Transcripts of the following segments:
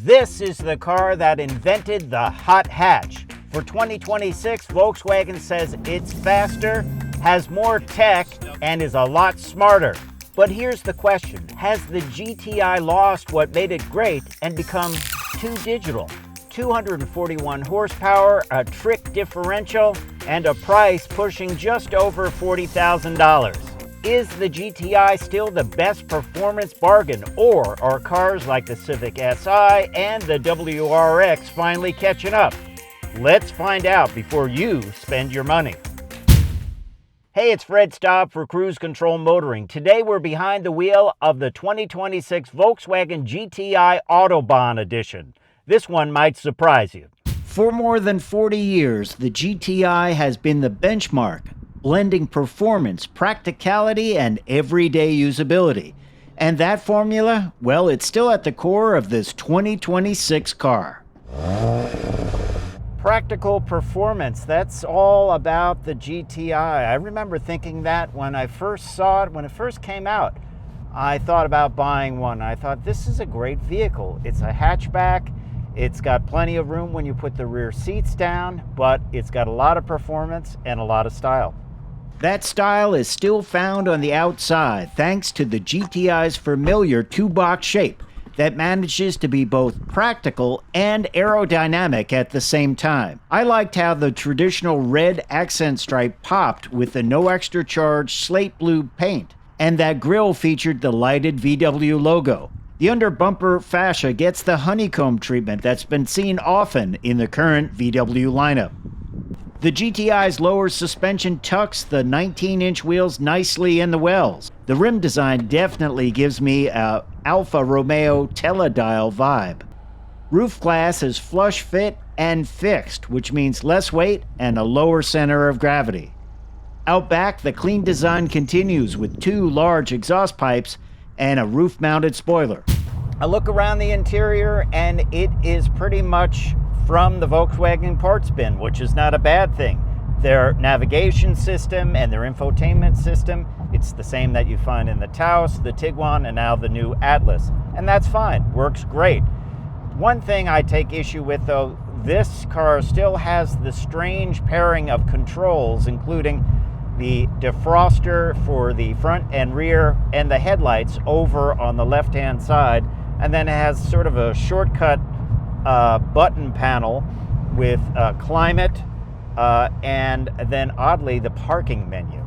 This is the car that invented the hot hatch. For 2026, Volkswagen says it's faster, has more tech, and is a lot smarter. But here's the question: has the GTI lost what made it great and become too digital? 241 horsepower, a trick differential, and a price pushing just over $40,000. Is the GTI still the best performance bargain, or are cars like the Civic Si and the WRX finally catching up? Let's find out before you spend your money. Hey, it's Fred Staub for Cruise Control Motoring. Today we're behind the wheel of the 2026 Volkswagen GTI Autobahn edition. This one might surprise you. For more than 40 years, the GTI has been the benchmark, blending performance, practicality, and everyday usability. And that formula, well, it's still at the core of this 2026 car. Practical performance, that's all about the GTI. I remember thinking that when I first saw it, when it first came out. I thought about buying one. I thought, this is a great vehicle. It's a hatchback. It's got plenty of room when you put the rear seats down, but it's got a lot of performance and a lot of style. That style is still found on the outside thanks to the GTI's familiar two-box shape that manages to be both practical and aerodynamic at the same time. I liked how the traditional red accent stripe popped with the no extra charge slate blue paint, and that grille featured the lighted VW logo. The under bumper fascia gets the honeycomb treatment that's been seen often in the current VW lineup. The GTI's lower suspension tucks the 19-inch wheels nicely in the wells. The rim design definitely gives me a Alfa Romeo Teledial vibe. Roof glass is flush fit and fixed, which means less weight and a lower center of gravity. Out back, the clean design continues with two large exhaust pipes and a roof-mounted spoiler. I look around the interior and it is pretty much from the Volkswagen parts bin, which is not a bad thing. Their navigation system and their infotainment system, it's the same that you find in the Taos, the Tiguan, and now the new Atlas. And that's fine, works great. One thing I take issue with though, this car still has the strange pairing of controls, including the defroster for the front and rear and the headlights over on the left-hand side. And then it has sort of a shortcut button panel with climate and then oddly the parking menu.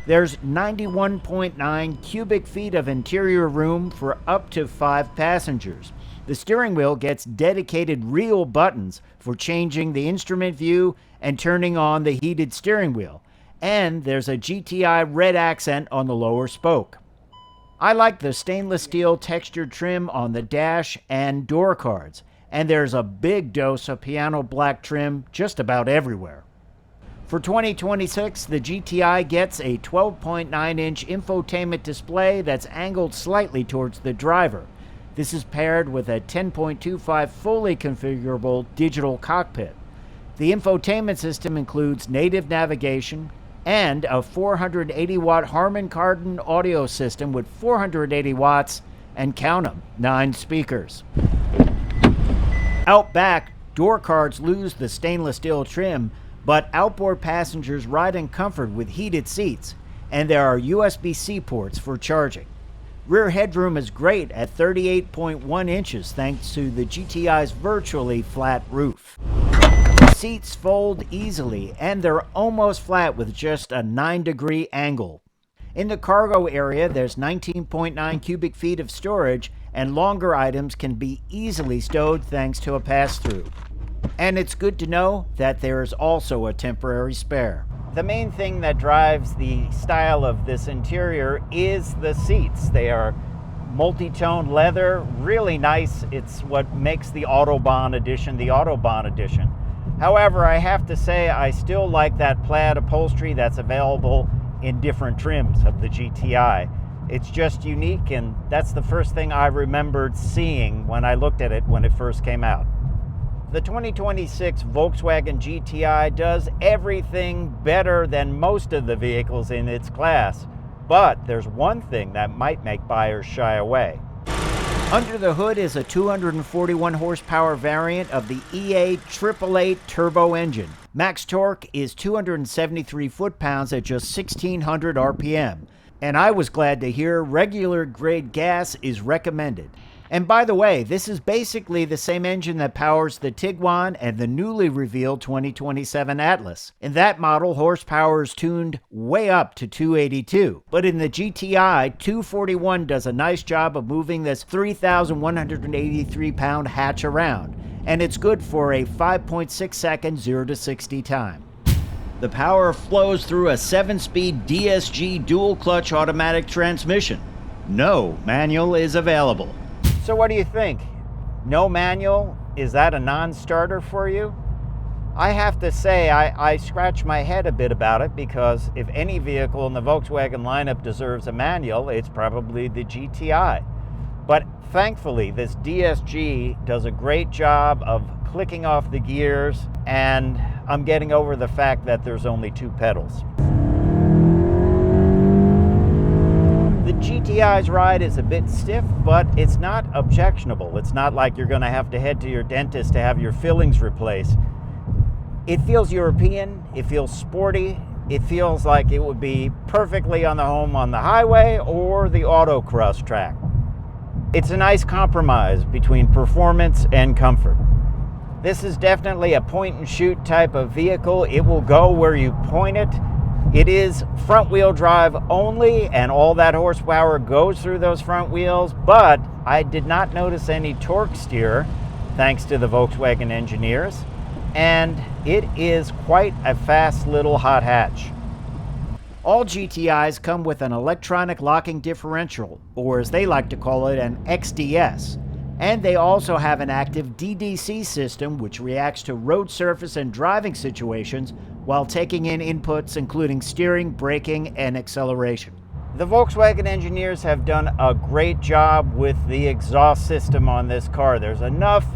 There's 91.9 cubic feet of interior room for up to 5 passengers. The steering wheel gets dedicated real buttons for changing the instrument view and turning on the heated steering wheel. And there's a GTI red accent on the lower spoke. I like the stainless steel textured trim on the dash and door cards, and there's a big dose of piano black trim just about everywhere. For 2026, the GTI gets a 12.9-inch infotainment display that's angled slightly towards the driver. This is paired with a 10.25 fully configurable digital cockpit. The infotainment system includes native navigation and a 480-watt Harman Kardon audio system with 480 watts and, count them, 9 speakers. Out back, door cards lose the stainless steel trim, but outboard passengers ride in comfort with heated seats, and there are USB-C ports for charging. Rear headroom is great at 38.1 inches thanks to the GTI's virtually flat roof. Seats fold easily, and they're almost flat with just a 9-degree angle. In the cargo area, there's 19.9 cubic feet of storage, and longer items can be easily stowed thanks to a pass-through. And it's good to know that there is also a temporary spare. The main thing that drives the style of this interior is the seats. They are multi-tone leather, really nice. It's what makes the Autobahn edition. However, I have to say I still like that plaid upholstery that's available in different trims of the GTI. It's just unique, and that's the first thing I remembered seeing when I looked at it when it first came out. The 2026 Volkswagen GTI does everything better than most of the vehicles in its class, but there's one thing that might make buyers shy away. Under the hood is a 241 horsepower variant of the EA 888 turbo engine. Max torque is 273 foot-pounds at just 1600 RPM. And I was glad to hear regular grade gas is recommended. And by the way, this is basically the same engine that powers the Tiguan and the newly revealed 2027 Atlas. In that model, horsepower is tuned way up to 282. But in the GTI, 241 does a nice job of moving this 3,183-pound hatch around. And it's good for a 5.6 second 0 to 60 time. The power flows through a 7-speed DSG dual-clutch automatic transmission. No manual is available. So what do you think? No manual? Is that a non-starter for you? I have to say I scratch my head a bit about it, because if any vehicle in the Volkswagen lineup deserves a manual, it's probably the GTI. But thankfully, this DSG does a great job of clicking off the gears, and I'm getting over the fact that there's only 2 pedals. The GTI's ride is a bit stiff, but it's not objectionable. It's not like you're going to have to head to your dentist to have your fillings replaced. It feels European, it feels sporty, it feels like it would be perfectly on the highway or the autocross track. It's a nice compromise between performance and comfort. This is definitely a point-and-shoot type of vehicle. It will go where you point it. It is front-wheel drive only, and all that horsepower goes through those front wheels, but I did not notice any torque steer, thanks to the Volkswagen engineers, and it is quite a fast little hot hatch. All GTIs come with an electronic locking differential, or as they like to call it, an XDS. And they also have an active DDC system which reacts to road surface and driving situations while taking in inputs including steering, braking, and acceleration. The Volkswagen engineers have done a great job with the exhaust system on this car. There's enough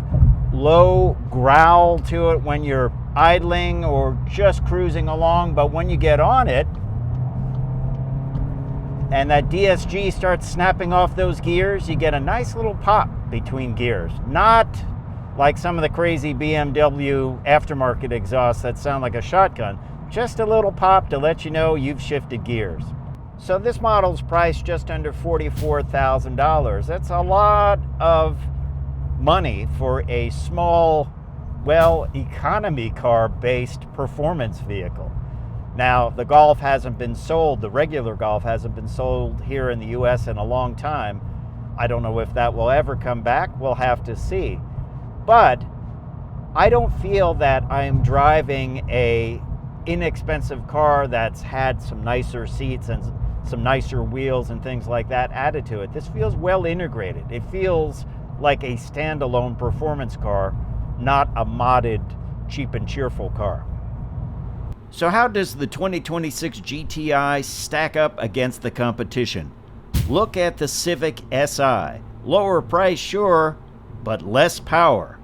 low growl to it when you're idling or just cruising along, but when you get on it and that DSG starts snapping off those gears, you get a nice little pop between gears. Not like some of the crazy BMW aftermarket exhausts that sound like a shotgun. Just a little pop to let you know you've shifted gears. So this model's priced just under $44,000. That's a lot of money for a small, well, economy car-based performance vehicle. Now, the Golf hasn't been sold, the regular Golf hasn't been sold here in the US in a long time. I don't know if that will ever come back. We'll have to see. But I don't feel that I'm driving a inexpensive car that's had some nicer seats and some nicer wheels and things like that added to it. This feels well integrated. It feels like a standalone performance car, not a modded, cheap and cheerful car. So how does the 2026 GTI stack up against the competition? Look at the Civic Si. Lower price, sure, but less power.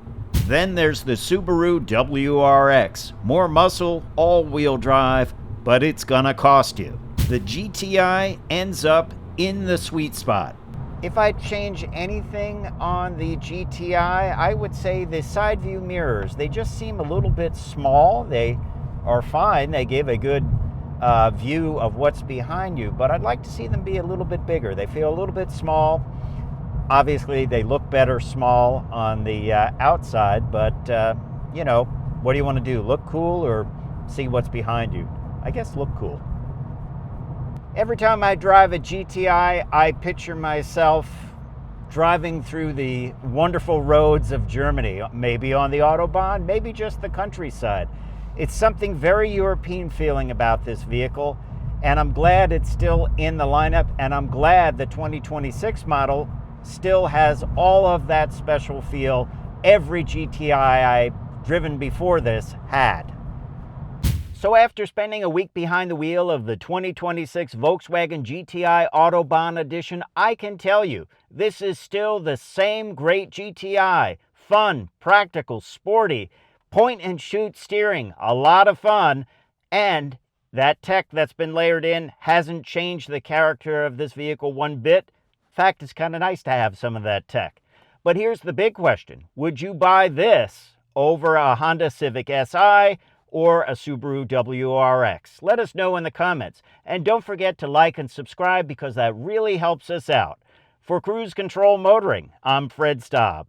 Then there's the Subaru WRX. More muscle, all-wheel drive, but it's gonna cost you. The GTI ends up in the sweet spot. If I change anything on the GTI, I would say the side view mirrors. They just seem a little bit small. They are fine. They give a good view of what's behind you, but I'd like to see them be a little bit bigger. They feel a little bit small. Obviously, they look better small on the outside, but you know, what do you want to do? Look cool or see what's behind you? I guess look cool. Every time I drive a GTI, I picture myself driving through the wonderful roads of Germany, maybe on the Autobahn, maybe just the countryside. It's something very European feeling about this vehicle, and I'm glad it's still in the lineup, and I'm glad the 2026 model still has all of that special feel every GTI I've driven before this had. So after spending a week behind the wheel of the 2026 Volkswagen GTI Autobahn edition, I can tell you, this is still the same great GTI. Fun, practical, sporty, point-and-shoot steering, a lot of fun, and that tech that's been layered in hasn't changed the character of this vehicle one bit. fact, it's kind of nice to have some of that tech. But here's the big question. Would you buy this over a Honda Civic Si or a Subaru WRX? Let us know in the comments. And don't forget to like and subscribe because that really helps us out. For Cruise Control Motoring, I'm Fred Staub.